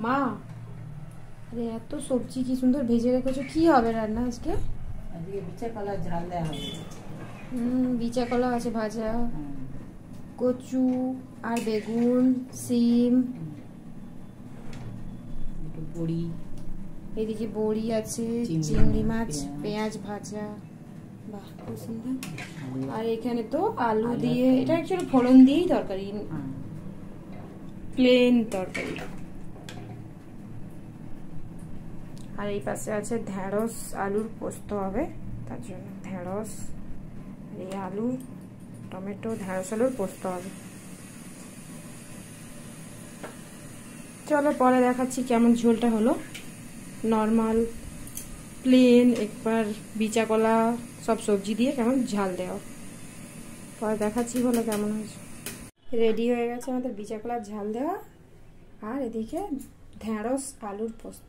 মা, আরে এত সবজি কি সুন্দর ভেজে রেখেছো, কি হবে রান্না আজকে? আজকে বিচা কলার ঝাল দেওয়া হবে। বিচা কলা আছে ভাজা, কচু আর বেগুন, সিম, বড়ি, এদিকে বড়ি আছে, চিংড়ি মাছ, পেঁয়াজ ভাজা। বাহ, খুব সুন্দর। আর এখানে তো আলু দিয়ে, এটা অ্যাকচুয়ালি ফোড়ন দিয়েই তরকারি, প্লেন তরকারি। আর এই পাশে আছে ঢেঁড়স আলুর পোস্ত হবে, তার জন্য ঢেঁড়স, এই আলু, টমেটো, ঢেঁড়স আলুর পোস্ত হবে। চলো পরে দেখাচ্ছি কেমন ঝোলটা হলো। নর্মাল প্লেন, একবার বিচা কলা সব সবজি দিয়ে কেমন ঝাল দেওয়া, পরে দেখাচ্ছি বলো কেমন হয়েছে। রেডি হয়ে গেছে আমাদের বিচা কলার ঝাল দেওয়া, আর এদিকে ঢেঁড়স আলুর পোস্ত।